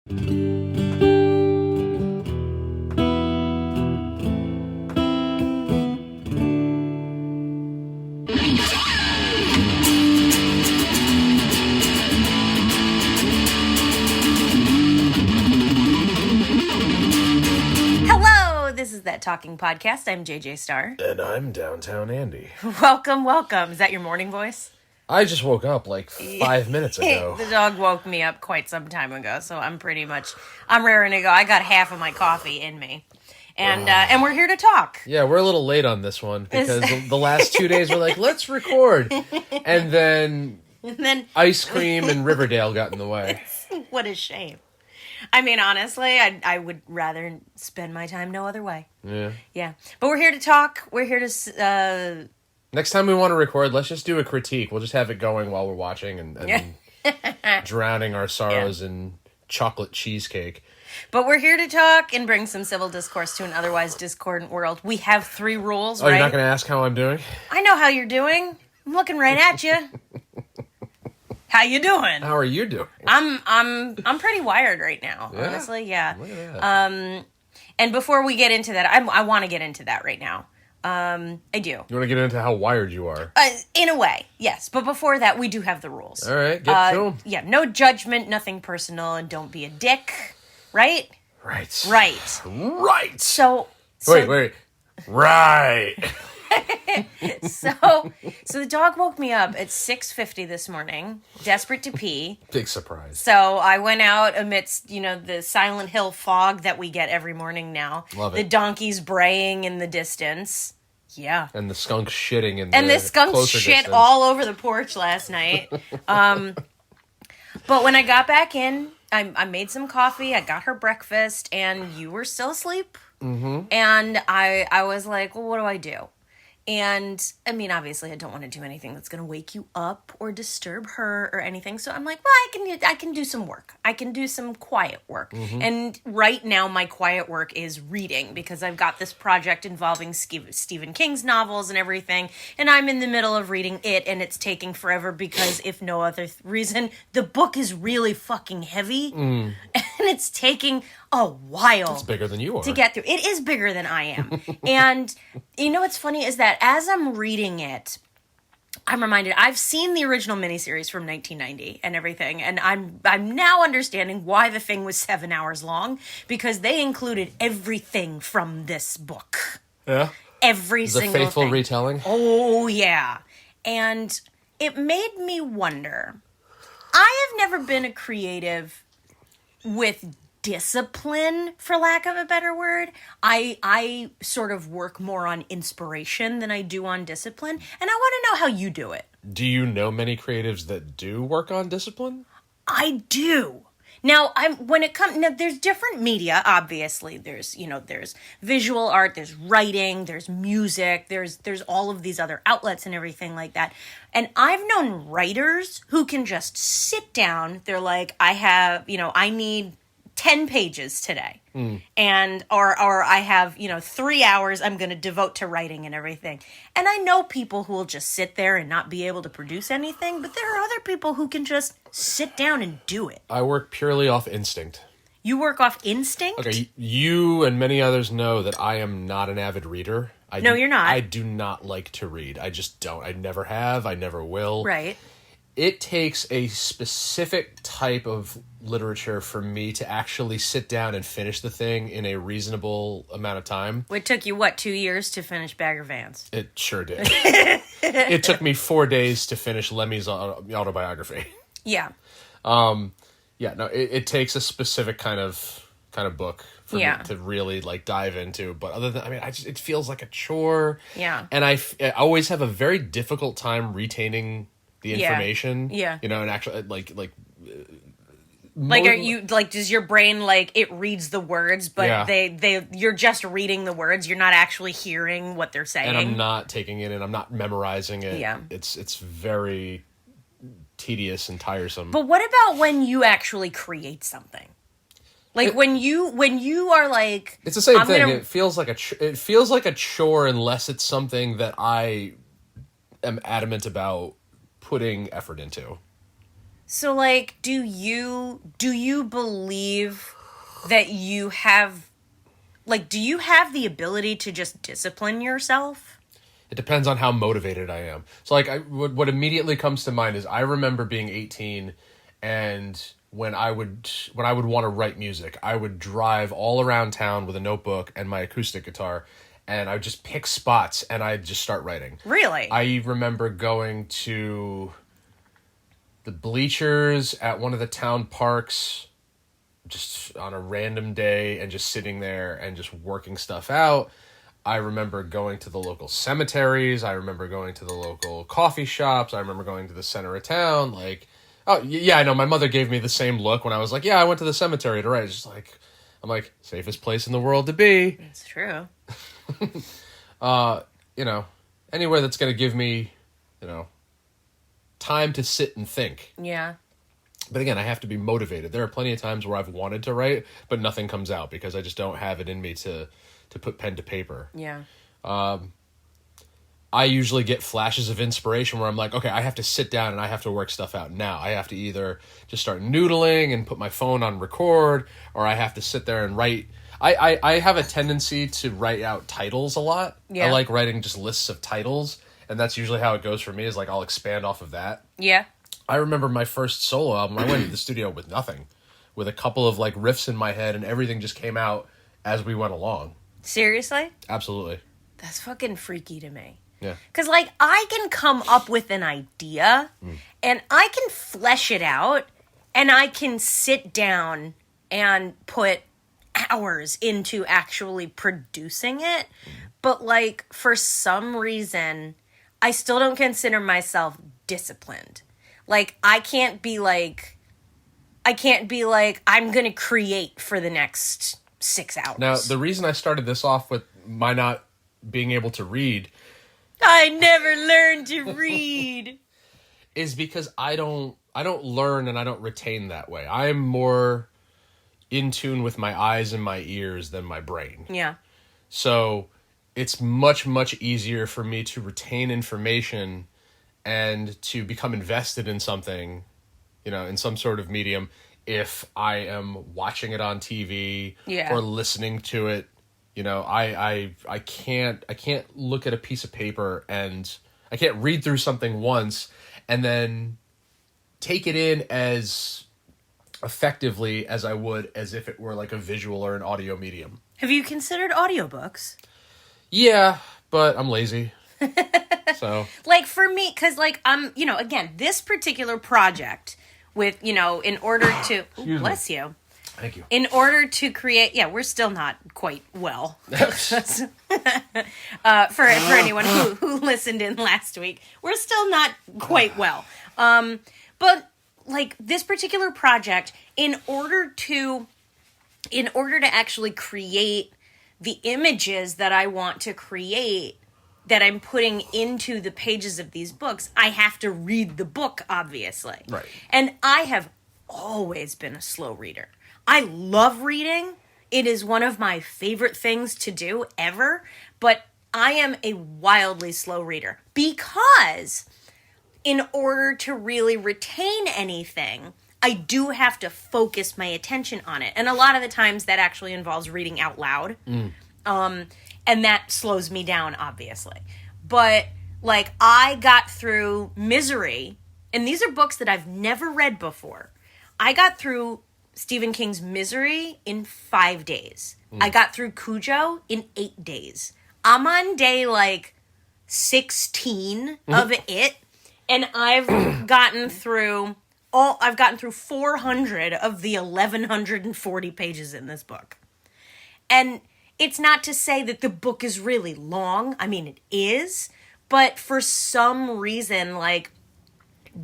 This is That Talking Podcast. I'm JJ Starr. And I'm Downtown Andy. Welcome. Is that your morning voice? I just woke up like 5 minutes ago. The dog woke me up quite some time ago, so I'm raring to go. I got half of my coffee in me. And we're here to talk. Yeah, we're a little late on this one because the last 2 days we're like, let's record. And then ice cream and Riverdale got in the way. What a shame. I mean, honestly, I would rather spend my time no other way. Yeah. But we're here to talk. We're here to... Next time we want to record, let's just do a critique. We'll just have it going while we're watching and drowning our sorrows in chocolate cheesecake. But we're here to talk and bring some civil discourse to an otherwise discordant world. We have 3 rules, right? You're not going to ask how I'm doing? I know how you're doing. I'm looking right at you. How you doing? How are you doing? I'm pretty wired right now, honestly. Yeah. Look at that. And before we get into that, I want to get into that right now. I do. You want to get into how wired you are? In a way, yes. But before that, we do have the rules. All right, get to them. Yeah, no judgment, nothing personal, and don't be a dick. Right? Right. So wait. Right. So the dog woke me up at 6:50 this morning, desperate to pee. Big surprise. So I went out amidst, the Silent Hill fog that we get every morning now. Love it. The donkeys braying in the distance. Yeah. And the skunk shitting in And the skunks shit distance. all over the porch last night. But when I got back in, I made some coffee, I got her breakfast, and you were still asleep. Mm-hmm. And I was like, well, what do I do? And, I mean, obviously I don't want to do anything that's going to wake you up or disturb her or anything. So I'm like, well, I can do some work. I can do some quiet work. Mm-hmm. And right now my quiet work is reading because I've got this project involving Stephen King's novels and everything. And I'm in the middle of reading it and it's taking forever because if no other reason, the book is really fucking heavy. And it's taking a while. It's bigger than you are. To get through. It is bigger than I am. And what's funny is that as I'm reading it, I'm reminded I've seen the original miniseries from 1990 and everything, and I'm now understanding why the thing was 7 hours long, because they included everything from this book. Yeah? Every single thing. The faithful retelling? Oh, yeah. And it made me wonder. I have never been a creative with discipline, for lack of a better word. I sort of work more on inspiration than I do on discipline, and I want to know how you do it. Do you know many creatives that do work on discipline? I do. Now, there's different media, obviously. There's visual art, there's writing, there's music, there's all of these other outlets and everything like that. And I've known writers who can just sit down. They're like, I need 10 pages today. And or I have 3 hours I'm going to devote to writing and everything. And I know people who will just sit there and not be able to produce anything, but there are other people who can just sit down and do it. I work purely off instinct. You work off instinct? Okay, you and many others know that I am not an avid reader. You're not. I do not like to read. I just don't. I never have. I never will. Right. It takes a specific type of literature for me to actually sit down and finish the thing in a reasonable amount of time. It took you, 2 years to finish Bagger Vance? It sure did. It took me 4 days to finish Lemmy's autobiography. Yeah. It takes a specific kind of book for me to really dive into. But other than, it feels like a chore. Yeah. And I always have a very difficult time retaining the information. Yeah. And actually, are you does your brain it reads the words, but you're just reading the words. You're not actually hearing what they're saying. And I'm not taking it in. I'm not memorizing it. Yeah. It's very tedious and tiresome. But what about when you actually create something? When you are like, it's the same thing. It feels like a chore unless it's something that I am adamant about putting effort into. So, like, do you believe that you have, like, do you have the ability to just discipline yourself? It depends on how motivated I am. So like what immediately comes to mind is I remember being 18 and when I would want to write music, I would drive all around town with a notebook and my acoustic guitar and I would just pick spots and I'd just start writing. Really? I remember going to the bleachers at one of the town parks just on a random day and just sitting there and just working stuff out. I remember going to the local cemeteries. I remember going to the local coffee shops. I remember going to the center of town. Like, oh, yeah, I know. My mother gave me the same look when I was like, yeah, I went to the cemetery to write. It's just like, I'm like, safest place in the world to be. It's true. You know, anywhere that's going to give me, you know, time to sit and think. Yeah. But again, I have to be motivated. There are plenty of times where I've wanted to write, but nothing comes out because I just don't have it in me to put pen to paper. Yeah. I usually get flashes of inspiration where I'm like, okay, I have to sit down and I have to work stuff out now. I have to either just start noodling and put my phone on record, or I have to sit there and write. I have a tendency to write out titles a lot. Yeah. I like writing just lists of titles, and that's usually how it goes for me, is like I'll expand off of that. Yeah. I remember my first solo album, I went to the studio with nothing, with a couple of like riffs in my head, and everything just came out as we went along. Seriously? Absolutely. That's fucking freaky to me. Yeah. Because, like, I can come up with an idea and I can flesh it out and I can sit down and put hours into actually producing it. But, like, for some reason, I still don't consider myself disciplined. Like, I can't be like, I'm going to create for the next 6 hours. Now, the reason I started this off with my not being able to read I never learned to read. is because I don't learn and I don't retain that way. I'm more in tune with my eyes and my ears than my brain. Yeah. So it's much, much easier for me to retain information and to become invested in something, you know, in some sort of medium, if I am watching it on TV Yeah. or listening to it. You know, I can't look at a piece of paper and I can't read through something once and then take it in as effectively as I would as if it were like a visual or an audio medium. Have you considered audiobooks? Yeah, but I'm lazy. So, Like, for me, because, like, you know, again, this particular project with, you know, in order to... Ooh, bless you. thank you. In order to create... Yeah, we're still not quite well. For anyone who listened in last week, we're still not quite well. But, like, this particular project, in order to actually create the images that I want to create, that I'm putting into the pages of these books, I have to read the book, obviously. Right. And I have always been a slow reader. I love reading. It is one of my favorite things to do ever, but I am a wildly slow reader because in order to really retain anything, I do have to focus my attention on it. And a lot of the times that actually involves reading out loud. And that slows me down, obviously. But, like, I got through Misery, and these are books that I've never read before. I got through Stephen King's Misery in 5 days. I got through Cujo in 8 days. I'm on day, like, 16 of it, and I've gotten through 400 of the 1,140 pages in this book. And it's not to say that the book is really long. I mean, it is. But for some reason, like,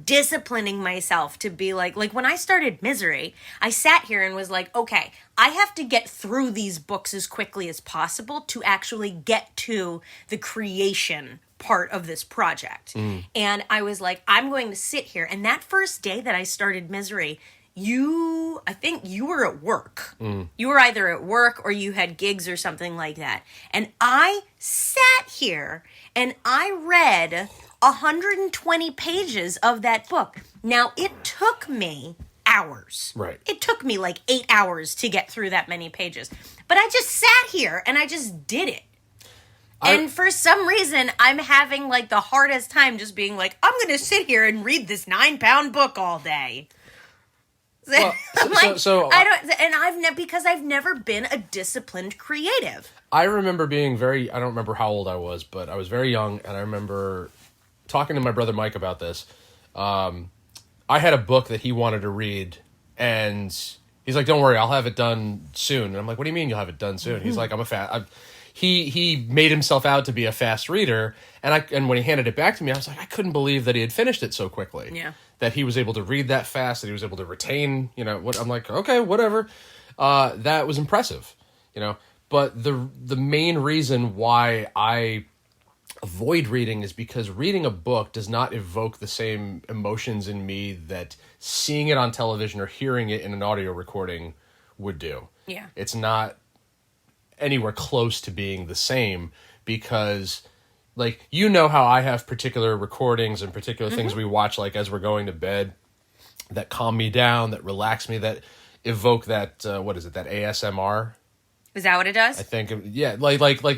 disciplining myself to be like when I started Misery, I sat here and was like, okay, I have to get through these books as quickly as possible to actually get to the creation part of this project. And I was like, I'm going to sit here. And that first day that I started Misery, I think you were at work. You were either at work or you had gigs or something like that. And I sat here and I read 120 pages of that book. Now, it took me hours. Right. It took me like 8 hours to get through that many pages. But I just sat here and I just did it. And for some reason, I'm having like the hardest time just being like, I'm going to sit here and read this 9-pound book all day. Well, I don't, and because I've never been a disciplined creative. I remember being I don't remember how old I was, but I was very young, and I remember talking to my brother Mike about this. I had a book that he wanted to read, and he's like, "Don't worry, I'll have it done soon." And I'm like, "What do you mean you'll have it done soon?" He's like, He made himself out to be a fast reader, and when he handed it back to me, I was like, I couldn't believe that he had finished it so quickly. Yeah. That he was able to read that fast, that he was able to retain, what I'm like, okay, whatever. That was impressive, But the main reason why I avoid reading is because reading a book does not evoke the same emotions in me that seeing it on television or hearing it in an audio recording would do. Yeah. It's not anywhere close to being the same because how I have particular recordings and particular things we watch like as we're going to bed that calm me down, that relax me, that evoke that that ASMR. Is that what it does? I think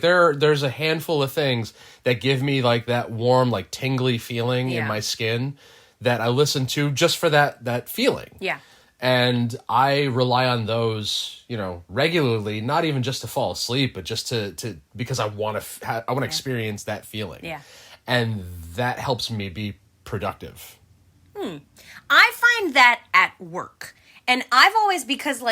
there's a handful of things that give me like that warm, like tingly feeling in my skin that I listen to just for that feeling. Yeah. And I rely on those, regularly, not even just to fall asleep, but just to because I want to experience that feeling. Yeah. And that helps me be productive. I find that at work. And I've always, because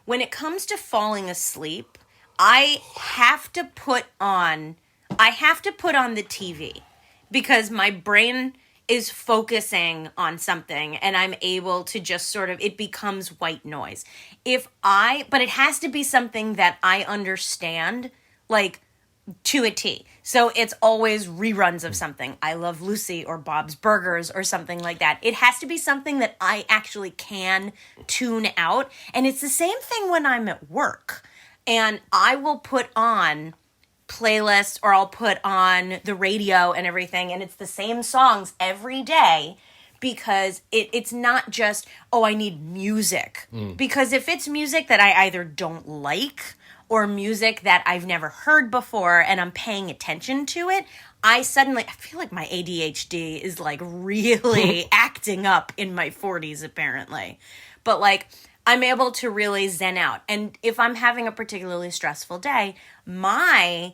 when it comes to falling asleep, I have to put on the TV because my brain is focusing on something and I'm able to just it becomes white noise. But it has to be something that I understand, to a T. So it's always reruns of something. I Love Lucy or Bob's Burgers or something like that. It has to be something that I actually can tune out. And it's the same thing when I'm at work. And I will put on playlist or I'll put on the radio and everything, and it's the same songs every day because it's not just, I need music. Because if it's music that I either don't like or music that I've never heard before and I'm paying attention to it, I feel like my ADHD is really acting up in my 40s apparently. But I'm able to really zen out. And if I'm having a particularly stressful day, my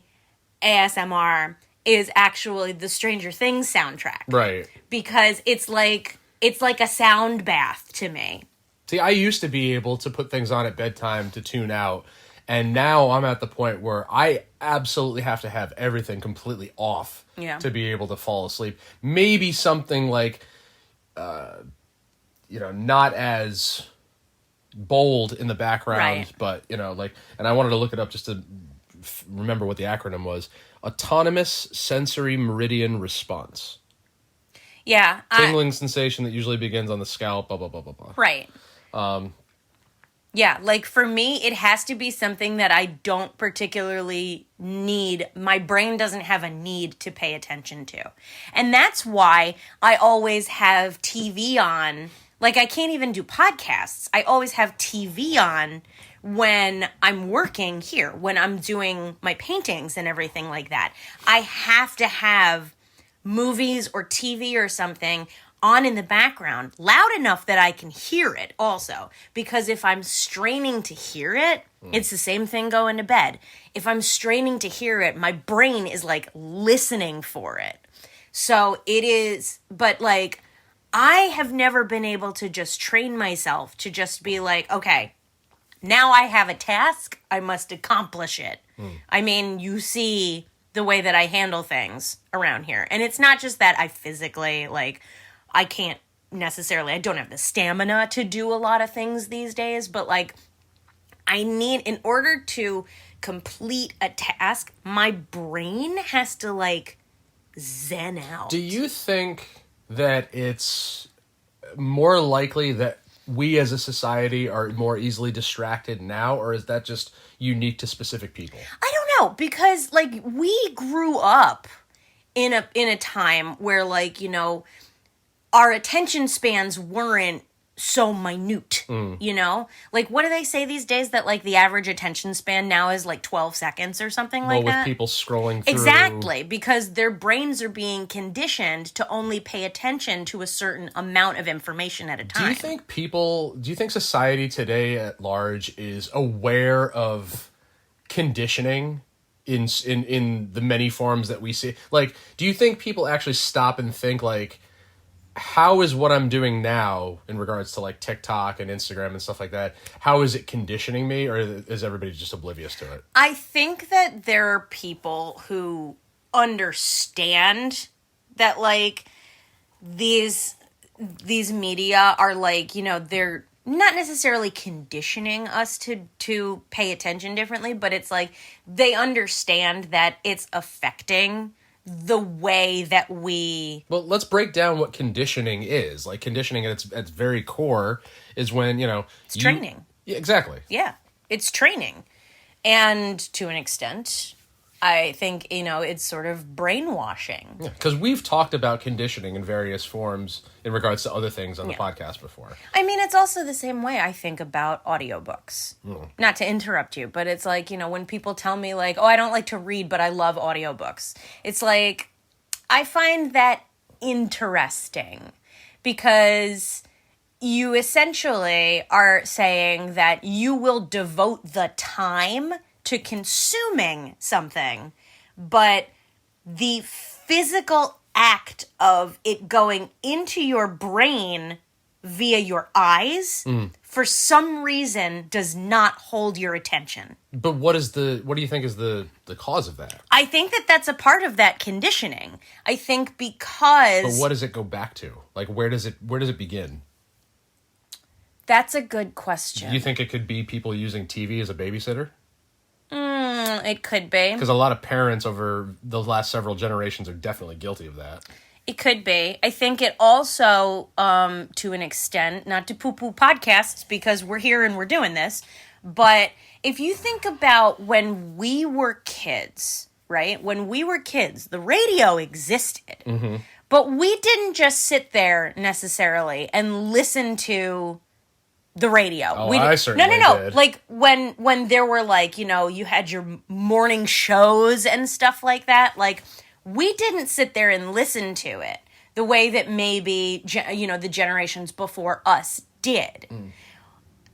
ASMR is actually the Stranger Things soundtrack. Right. Because it's like a sound bath to me. See, I used to be able to put things on at bedtime to tune out, and now I'm at the point where I absolutely have to have everything completely off to be able to fall asleep. Maybe something not as bold in the background, right. But and I wanted to look it up just to remember what the acronym was. Autonomous Sensory Meridian Response. Yeah. Tingling sensation that usually begins on the scalp, blah, blah, blah, blah, blah. Right. Yeah, for me, it has to be something that I don't particularly need. My brain doesn't have a need to pay attention to. And that's why I always have TV on. I can't even do podcasts. I always have TV on when I'm working here, when I'm doing my paintings and everything like that. I have to have movies or TV or something on in the background, loud enough that I can hear it also. Because if I'm straining to hear it, it's the same thing going to bed. If I'm straining to hear it, my brain is listening for it. So it is, but I have never been able to just train myself to just be okay, now I have a task, I must accomplish it. I mean, you see the way that I handle things around here. And it's not just that I physically, I can't necessarily, I don't have the stamina to do a lot of things these days, but I need, in order to complete a task, my brain has to zen out. Do you think that it's more likely that we as a society are more easily distracted now, or is that just unique to specific people? I don't know, because we grew up in a time where, like, you know, our attention spans weren't so minute, you know? Like, what do they say these days, that, like, the average attention span now is, like, 12 seconds or something like that? Well, with people scrolling through... Exactly, because their brains are being conditioned to only pay attention to a certain amount of information at a time. Do you think society today at large is aware of conditioning in the many forms that we see? Like, do you think people actually stop and think, like, how is what I'm doing now in regards to, like, TikTok and Instagram and stuff like that, how is it conditioning me, or is everybody just oblivious to it? I think that there are people who understand that, like, these media are, like, you know, they're not necessarily conditioning us to pay attention differently, but it's like they understand that it's affecting the way that we... Well, let's break down what conditioning is. Like, conditioning at its very core is when, you know... It's training. Yeah, exactly. Yeah, it's training. And to an extent, I think, you know, it's sort of brainwashing. Because we've talked about conditioning in various forms in regards to other things on the podcast before. I mean, it's also the same way I think about audiobooks. Not to interrupt you, but it's like, you know, when people tell me, like, oh, I don't like to read, but I love audiobooks. It's like, I find that interesting because you essentially are saying that you will devote the time to consuming something, but the physical act of it going into your brain via your eyes, for some reason, does not hold your attention. But what do you think is the cause of that? I think that that's a part of that conditioning. I think because... But what does it go back to? Like, where does it begin? That's a good question. Do you think it could be people using TV as a babysitter? It could be. Because a lot of parents over the last several generations are definitely guilty of that. It could be. I think it also, to an extent, not to poo-poo podcasts because we're here and we're doing this, but if you think about when we were kids, right? When we were kids, the radio existed. Mm-hmm. But we didn't just sit there necessarily and listen to the radio. Oh, I certainly did. Like when there were, like, you know, you had your morning shows and stuff like that. Like, we didn't sit there and listen to it the way that maybe, you know, the generations before us did.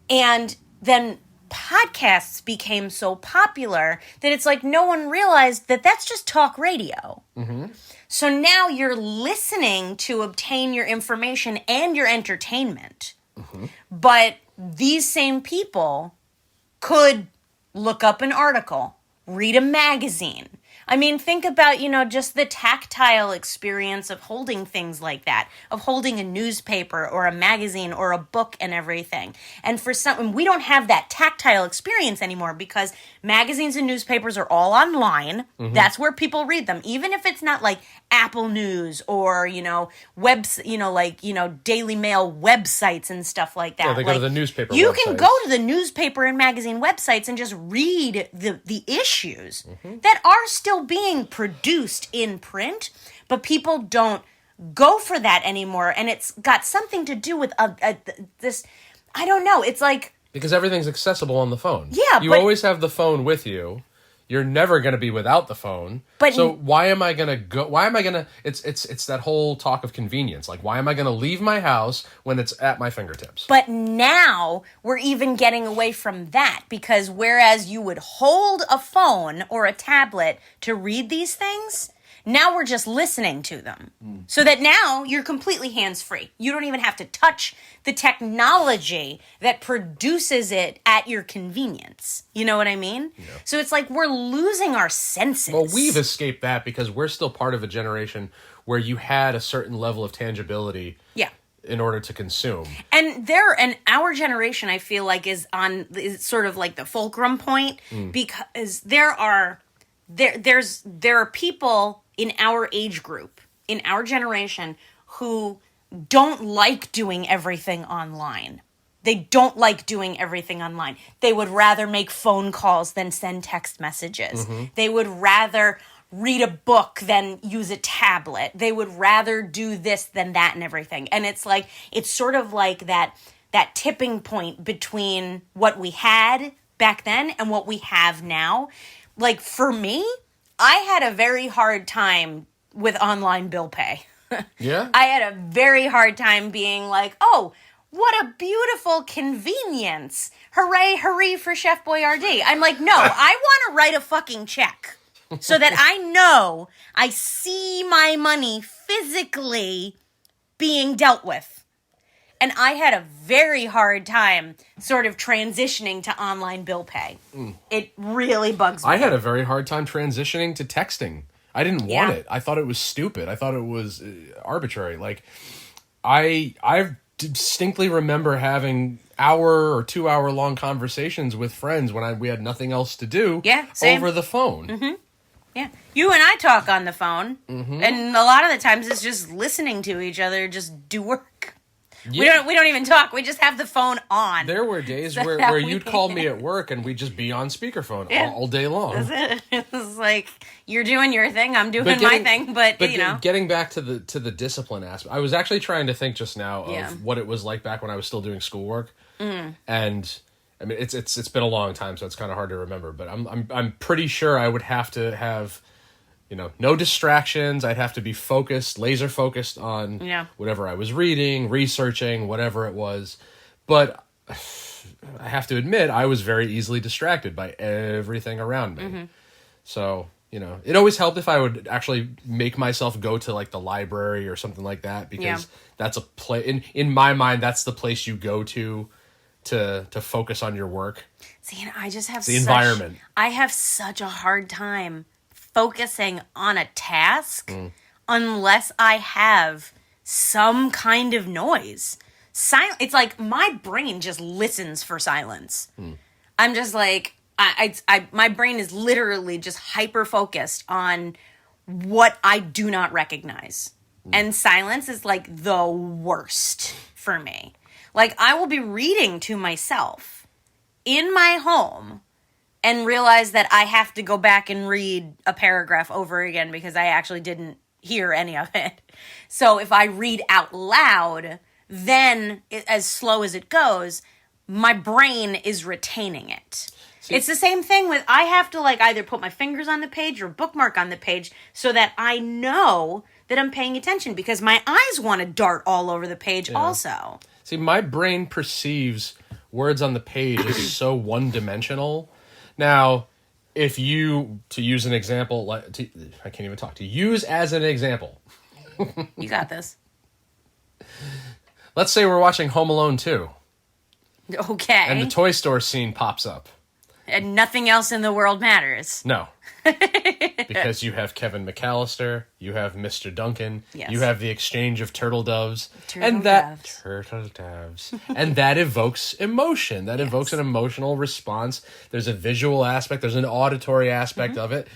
And then podcasts became so popular that it's like no one realized that that's just talk radio. Mm-hmm. So now you're listening to obtain your information and your entertainment. Mm-hmm. But these same people could look up an article, read a magazine. I mean, think about, you know, just the tactile experience of holding things like that, of holding a newspaper or a magazine or a book and everything. And for some, we don't have that tactile experience anymore because magazines and newspapers are all online. Mm-hmm. That's where people read them, even if it's not like Apple News or, you know, Daily Mail websites and stuff like that. Yeah, they go to the newspaper You websites. can go to the newspaper and magazine websites and just read the issues that are still being produced in print, but people don't go for that anymore. And it's got something to do with this, I don't know, it's like... Because everything's accessible on the phone. Yeah, You always have the phone with you. You're never going to be without the phone. So why am I going to go... Why am I going to... It's that whole talk of convenience. Like, why am I going to leave my house when it's at my fingertips? But now we're even getting away from that because whereas you would hold a phone or a tablet to read these things, now we're just listening to them. So that now you're completely hands-free. You don't even have to touch the technology that produces it at your convenience. You know what I mean? Yeah. So it's like we're losing our senses. Well, we've escaped that because we're still part of a generation where you had a certain level of tangibility in order to consume. And our generation, I feel like, is sort of like the fulcrum point because there are people in our age group, in our generation, who don't like doing everything online. They don't like doing everything online. They would rather make phone calls than send text messages. Mm-hmm. They would rather read a book than use a tablet. They would rather do this than that and everything. And it's like, it's sort of like that tipping point between what we had back then and what we have now. Like for me, I had a very hard time with online bill pay. Yeah. I had a very hard time being like, oh, what a beautiful convenience. Hooray, hooray for Chef Boyardee. I'm like, no, I want to write a fucking check so that I know I see my money physically being dealt with. And I had a very hard time sort of transitioning to online bill pay. It really bugs me. I had a very hard time transitioning to texting. I didn't want it. I thought it was stupid. I thought it was arbitrary. Like, I distinctly remember having hour or 2 hour long conversations with friends when we had nothing else to do same. over the phone. Yeah. You and I talk on the phone, and a lot of the times it's just listening to each other just do work. Yeah. We don't even talk. We just have the phone on. There were days where you'd call me at work and we'd just be on speakerphone all day long. That's it. It's like, you're doing your thing, I'm doing my thing, but you know. Getting back to the discipline aspect, I was actually trying to think just now of what it was like back when I was still doing schoolwork. And I mean, it's been a long time, so it's kind of hard to remember, but I'm pretty sure I would have to have, no distractions. I'd have to be focused, laser focused on whatever I was reading, researching, whatever it was. But I have to admit, I was very easily distracted by everything around me. So, it always helped if I would actually make myself go to like the library or something like that, because that's a place, in my mind, that's the place you go to focus on your work. See, and I just have the environment. I have such a hard time focusing on a task unless I have some kind of noise. It's like my brain just listens for silence. I'm just like, my brain is literally just hyper focused on what I do not recognize. And silence is like the worst for me. Like, I will be reading to myself in my home and realize that I have to go back and read a paragraph over again because I actually didn't hear any of it. So if I read out loud, then as slow as it goes, my brain is retaining it. It's the same thing with, I have to like either put my fingers on the page or bookmark on the page so that I know that I'm paying attention, because my eyes want to dart all over the page also. See, my brain perceives words on the page as so one-dimensional. Now, if you, to use an example, I can't even talk, to use as an example. You got this. Let's say we're watching Home Alone 2. Okay. And the toy store scene pops up. And nothing else in the world matters. No. Because you have Kevin McAllister, you have Mr. Duncan, you have the exchange of turtle doves, and that evokes emotion. That evokes an emotional response. There's a visual aspect, there's an auditory aspect of it.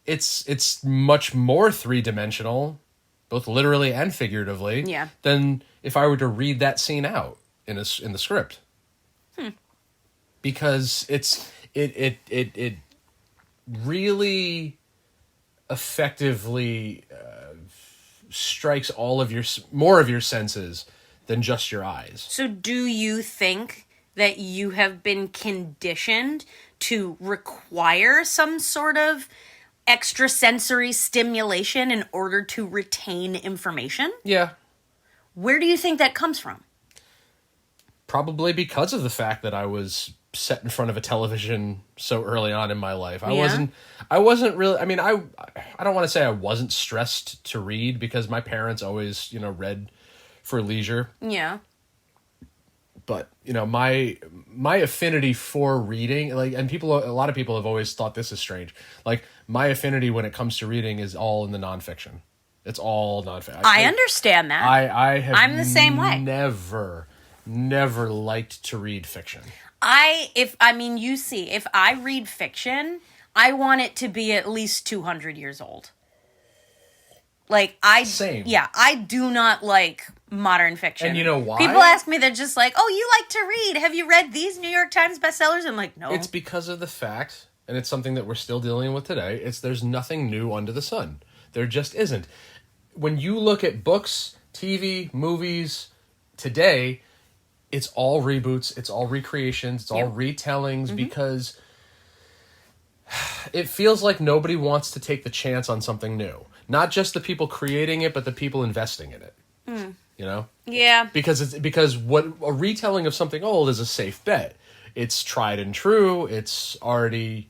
It's much more three-dimensional, both literally and figuratively, than if I were to read that scene out in the script. Because it really effectively strikes more of your senses than just your eyes. So do you think that you have been conditioned to require some sort of extrasensory stimulation in order to retain information? Yeah. Where do you think that comes from? Probably because of the fact that I was set in front of a television so early on in my life. I wasn't really, I mean, I don't want to say I wasn't stressed to read, because my parents always, read for leisure. Yeah. But, my affinity for reading, like, and a lot of people have always thought this is strange. Like, my affinity when it comes to reading is all in the nonfiction. It's all nonfiction. I understand that. I'm the same way. Never liked to read fiction. If I read fiction, I want it to be at least 200 years old. Like, Same. Yeah, I do not like modern fiction. And you know why? People ask me, they're just like, oh, you like to read. Have you read these New York Times bestsellers? I'm like, no. It's because of the fact, and it's something that we're still dealing with today. There's nothing new under the sun. There just isn't. When you look at books, TV, movies today, it's all reboots, it's all recreations, it's all retellings, because it feels like nobody wants to take the chance on something new. Not just the people creating it, but the people investing in it. You know? Yeah. Because what a retelling of something old is a safe bet. It's tried and true. It's already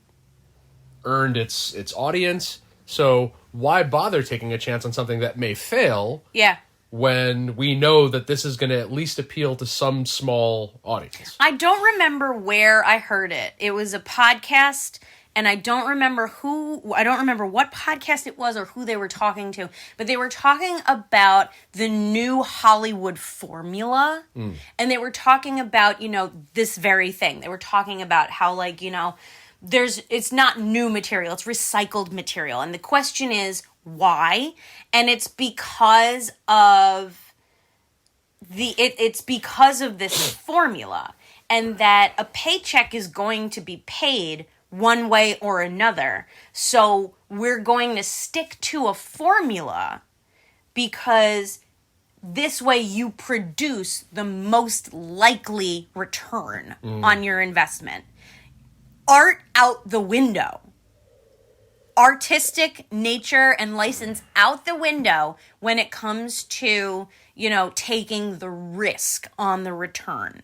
earned its audience. So why bother taking a chance on something that may fail? Yeah. When we know that this is going to at least appeal to some small audience. I don't remember where I heard it. It was a podcast, and I don't remember what podcast it was or who they were talking to, but they were talking about the new Hollywood formula, and they were talking about, this very thing. They were talking about how, it's not new material, it's recycled material. And the question is, why? And it's because of it's because of this formula, and that a paycheck is going to be paid one way or another. So we're going to stick to a formula because this way you produce the most likely return on your investment. Art out the window. Artistic nature and license out the window when it comes to, taking the risk on the return.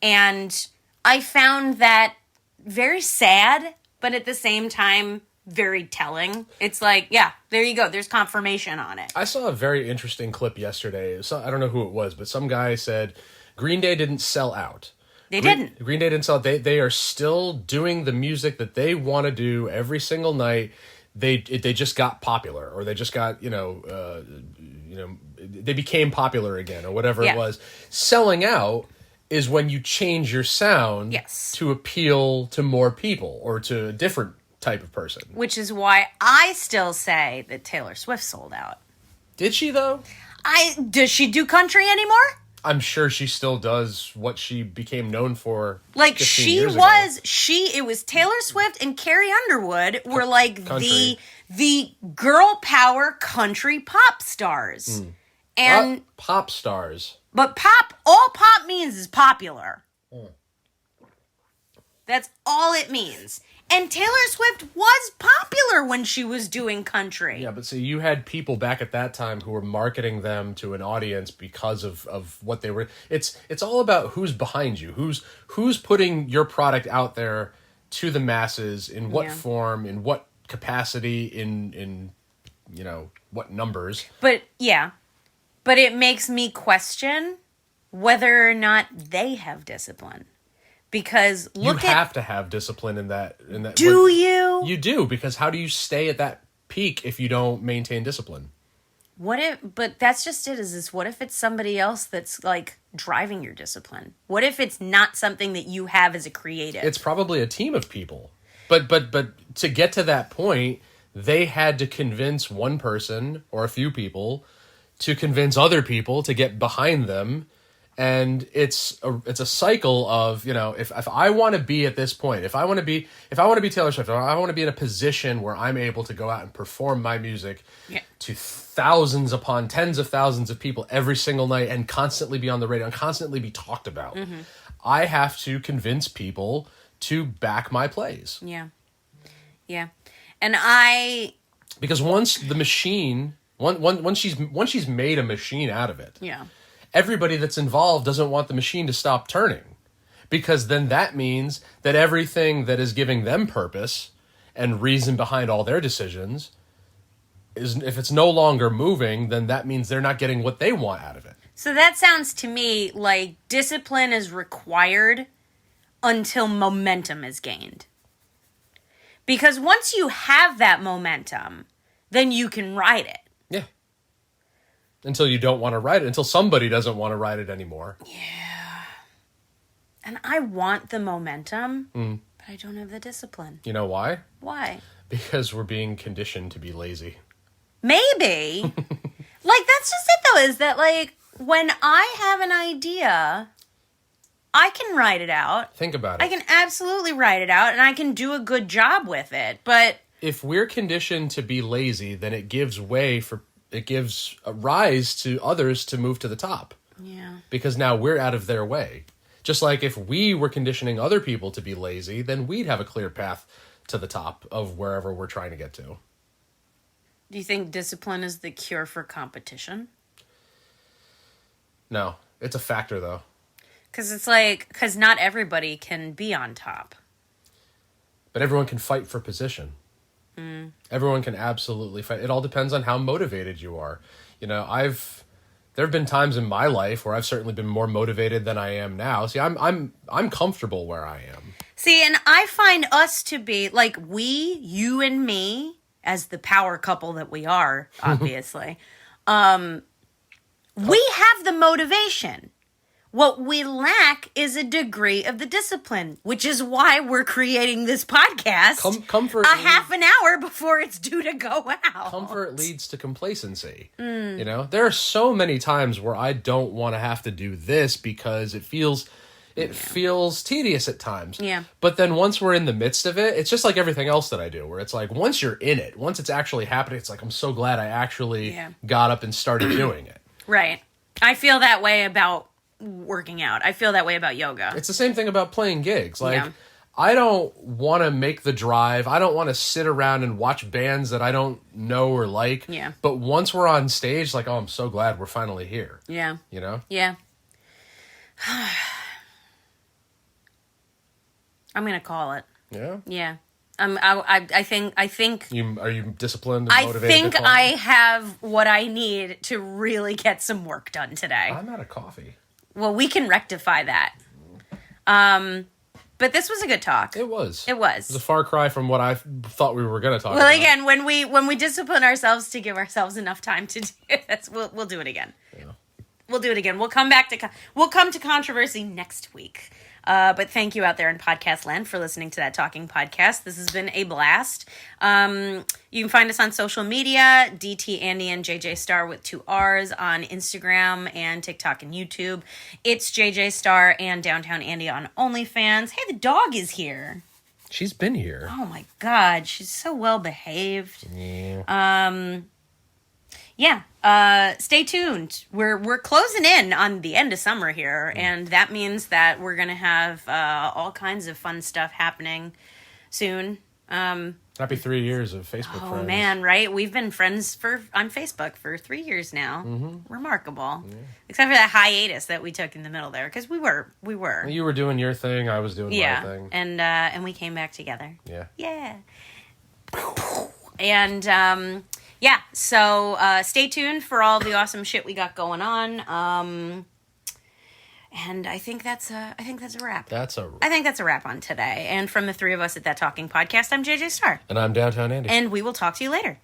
And I found that very sad, but at the same time, very telling. It's like, yeah, there you go. There's confirmation on it. I saw a very interesting clip yesterday. So, I don't know who it was, but some guy said Green Day didn't sell out. They didn't. Green Day didn't sell out. They are still doing the music that they want to do every single night. They just got popular, or they just got, they became popular again, or whatever it was. Selling out is when you change your sound to appeal to more people or to a different type of person. Which is why I still say that Taylor Swift sold out. Did she, though? Does she do country anymore? I'm sure she still does what she became known for. Like, it was Taylor Swift and Carrie Underwood were like the girl power country pop stars. And pop stars. But all pop means is popular. That's all it means. And Taylor Swift was popular when she was doing country. Yeah, but see, you had people back at that time who were marketing them to an audience because of what they were. It's all about who's behind you, who's putting your product out there to the masses, in what form, in what capacity, in what numbers. But it makes me question whether or not they have discipline. Because you have to have discipline in that. Do you? You do, because how do you stay at that peak if you don't maintain discipline? But that's just it, what if it's somebody else that's like driving your discipline? What if it's not something that you have as a creative? It's probably a team of people. But to get to that point, they had to convince one person or a few people to convince other people to get behind them. And it's a cycle of, if I want to be at this point, if I want to be Taylor Swift, I want to be in a position where I'm able to go out and perform my music to thousands upon tens of thousands of people every single night and constantly be on the radio and constantly be talked about. I have to convince people to back my plays. Yeah. And because once the machine, once she's made a machine out of it. Yeah. Everybody that's involved doesn't want the machine to stop turning, because then that means that everything that is giving them purpose and reason behind all their decisions is, if it's no longer moving, then that means they're not getting what they want out of it. So that sounds to me like discipline is required until momentum is gained. Because once you have that momentum, then you can ride it. Yeah. Until you don't want to ride it. Until somebody doesn't want to ride it anymore. Yeah. And I want the momentum, but I don't have the discipline. You know why? Why? Because we're being conditioned to be lazy. Maybe. Like, that's just it, though, is that, like, when I have an idea, I can write it out. Think about it. I can absolutely write it out, and I can do a good job with it. But if we're conditioned to be lazy, then it gives a rise to others to move to the top. yeah. Because now we're out of their way. Just like if we were conditioning other people to be lazy, then we'd have a clear path to the top of wherever we're trying to get to. Do you think discipline is the cure for competition? No, it's a factor though. Because not everybody can be on top. But everyone can fight for position. Everyone can absolutely fight. It all depends on how motivated you are. You know, there have been times in my life where I've certainly been more motivated than I am now. See, I'm comfortable where I am. See, and I find us to be like you and me, as the power couple that we are, obviously, we have the motivation. What we lack is a degree of the discipline, which is why we're creating this podcast Comfort a half an hour before it's due to go out. Comfort leads to complacency. You know, there are so many times where I don't want to have to do this because it feels tedious at times. Yeah. But then once we're in the midst of it, it's just like everything else that I do, where it's like once you're in it, once it's actually happening, it's like I'm so glad I actually got up and started doing it. Right. I feel that way about working out. I feel that way about yoga. It's the same thing about playing gigs. Like, I don't want to make the drive. I don't want to sit around and watch bands that I don't know or like. Yeah. But once we're on stage, like, oh, I'm so glad we're finally here. Yeah. You know? Yeah. I'm going to call it. Yeah? Yeah. I think Are you disciplined and motivated? I think I have what I need to really get some work done today. I'm out of coffee. Well, we can rectify that. But this was a good talk. It was. It was. It was a far cry from what I thought we were going to talk about. Well, again, when we discipline ourselves to give ourselves enough time to do this, we'll do it again. Yeah. We'll do it again. We'll come to controversy next week. But thank you out there in podcast land for listening to that talking podcast. This has been a blast. You can find us on social media, DT Andy and JJ Star with 2 R's on Instagram and TikTok and YouTube. It's JJ Star and Downtown Andy on OnlyFans. Hey, the dog is here. She's been here. Oh my God, she's so well behaved. Yeah. Stay tuned. We're closing in on the end of summer here, and that means that we're gonna have all kinds of fun stuff happening soon. Happy 3 years of Facebook friends. Oh man, right? We've been friends on Facebook for 3 years now. Mm-hmm. Remarkable. Yeah. Except for that hiatus that we took in the middle there, because we were. You were doing your thing. I was doing my thing. And we came back together. Yeah. Yeah. And so stay tuned for all the awesome shit we got going on. And I think that's a wrap. I think that's a wrap on today. And from the 3 of us at That Talking Podcast, I'm JJ Star. And I'm Downtown Andy. And we will talk to you later.